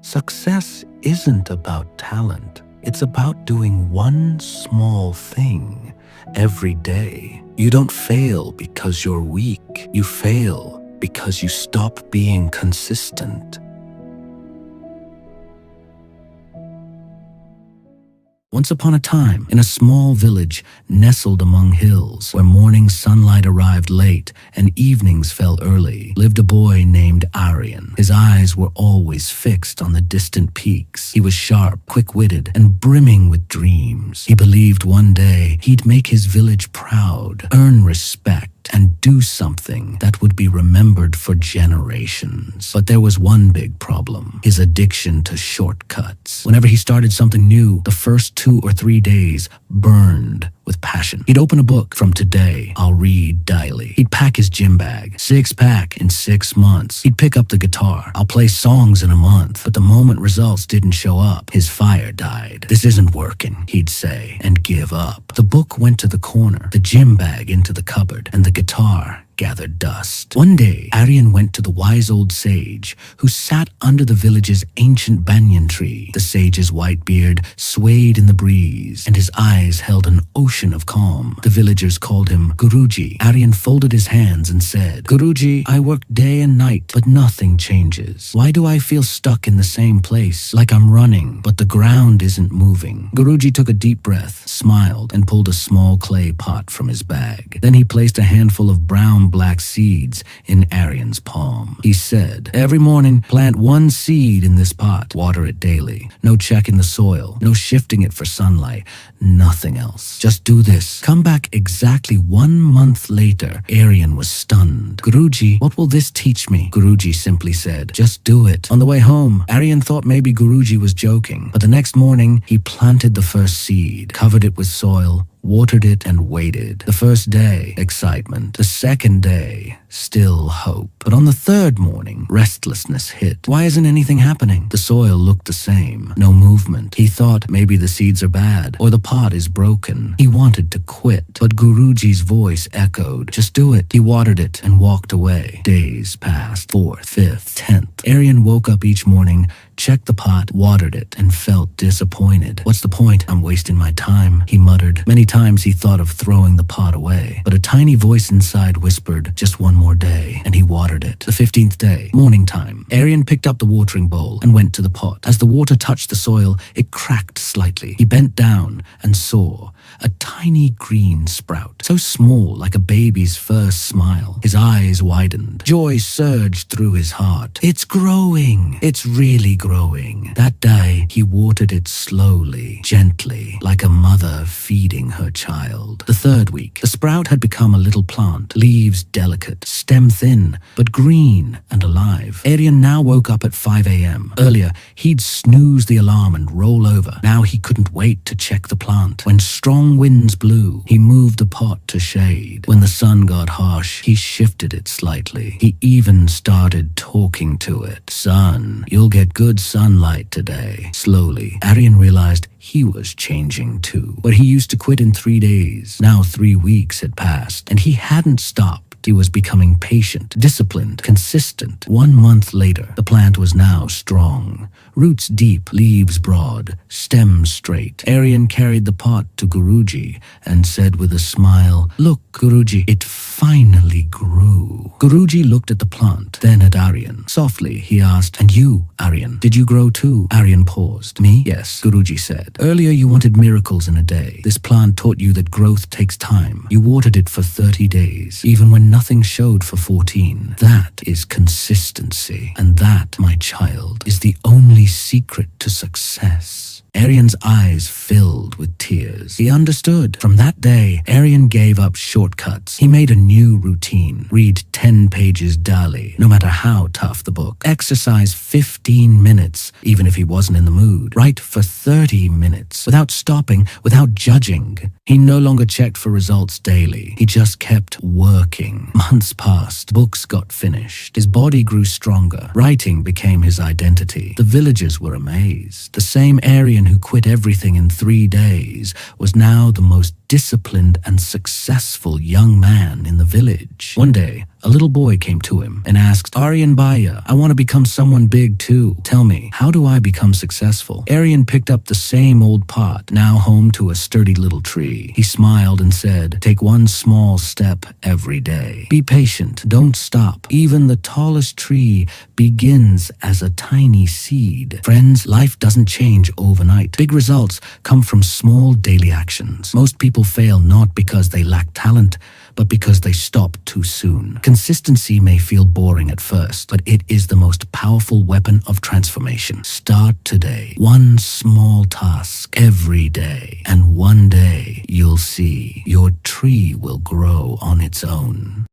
Success isn't about talent. It's about doing one small thing every day. You don't fail because you're weak. You fail because you stop being consistent. Once upon a time, in a small village nestled among hills, where morning sunlight arrived late and evenings fell early, lived a boy named Arian. His eyes were always fixed on the distant peaks. He was sharp, quick-witted, and brimming with dreams. He believed one day he'd make his village proud, earn respect, and do something that would be remembered for generations. But there was one big problem: his addiction to shortcuts. Whenever he started something new, the first 2 or 3 days burned with passion. He'd open a book. From today, I'll read daily. He'd pack his gym bag, 6-pack in 6 months. He'd pick up the guitar. I'll play songs in a month. But the moment results didn't show up, his fire died. This isn't working, he'd say, and give up. The book went to the corner, the gym bag into the cupboard, and the guitar gathered dust. One day, Arian went to the wise old sage who sat under the village's ancient banyan tree. The sage's white beard swayed in the breeze, and his eyes held an ocean of calm. The villagers called him Guruji. Arian folded his hands and said, "Guruji, I work day and night, but nothing changes. Why do I feel stuck in the same place, like I'm running, but the ground isn't moving?" Guruji took a deep breath, smiled, and pulled a small clay pot from his bag. Then he placed a handful of black seeds in Arian's palm. He said, "Every morning, plant 1 seed in this pot. Water it daily. No checking the soil, no shifting it for sunlight, nothing else. Just do this." Come back exactly 1 month later. Arian was stunned. "Guruji, what will this teach me?" Guruji simply said, "Just do it." On the way home, Arian thought maybe Guruji was joking, but the next morning, he planted the first seed, covered it with soil, watered it, and waited. The first day, excitement. The second day, still hope. But on the third morning, restlessness hit. Why isn't anything happening? The soil looked the same. No movement. He thought maybe the seeds are bad, or the pot is broken. He wanted to quit, but Guruji's voice echoed, "Just do it." He watered it and walked away. Days passed. 4th, 5th, 10th. Arian woke up each morning, checked the pot, watered it, and felt disappointed. "What's the point? I'm wasting my time," he muttered. Many times he thought of throwing the pot away, but a tiny voice inside whispered, "Just one more day," and he watered it. The 15th day, morning time. Arian picked up the watering bowl and went to the pot. As the water touched the soil, it cracked slightly. He bent down and saw a tiny green sprout, so small like a baby's first smile. His eyes widened. Joy surged through his heart. "It's growing! It's really growing." That day, he watered it slowly, gently, like a mother feeding her child. The 3rd week, the sprout had become a little plant, leaves delicate, stem thin, but green and alive. Arian now woke up at 5 a.m. Earlier, he'd snooze the alarm and roll over. Now he couldn't wait to check the plant. When strong winds blew, he moved the pot to shade. When the sun got harsh, he shifted it slightly. He even started talking to it. "Sun, you'll get good sunlight today." Slowly, Arian realized he was changing too. But he used to quit in 3 days. Now 3 weeks had passed, and he hadn't stopped. He was becoming patient, disciplined, consistent. 1 month later, the plant was now strong. Roots deep, leaves broad, stems straight. Arian carried the pot to Guruji and said with a smile, "Look, Guruji, it finally grew." Guruji looked at the plant, then at Arian. Softly, he asked, "And you, Arian, did you grow too?" Arian paused. "Me? Yes," Guruji said. "Earlier you wanted miracles in a day. This plant taught you that growth takes time. You watered it for 30 days, even when nothing showed for 14. That is consistency. And that, my child, is the only secret to success." Arian's eyes filled with tears. He understood. From that day, Arian gave up shortcuts. He made a new routine. Read 10 pages daily, no matter how tough the book. Exercise 15 minutes, even if he wasn't in the mood. Write for 30 minutes, without stopping, without judging. He no longer checked for results daily. He just kept working. Months passed. Books got finished. His body grew stronger. Writing became his identity. The villagers were amazed. The same Arian who quit everything in 3 days was now the most disciplined and successful young man in the village. One day, a little boy came to him and asked, Arian Baya, I want to become someone big too. Tell me, how do I become successful? Arian picked up the same old pot, now home to a sturdy little tree. He smiled and said, take one small step every day. Be patient, don't stop. Even the tallest tree begins as a tiny seed. Friends, life doesn't change overnight. Big results come from small daily actions. Most people fail not because they lack talent, but because they stop too soon. Consistency may feel boring at first, but it is the most powerful weapon of transformation. Start today. One small task every day, and one day you'll see your tree will grow on its own.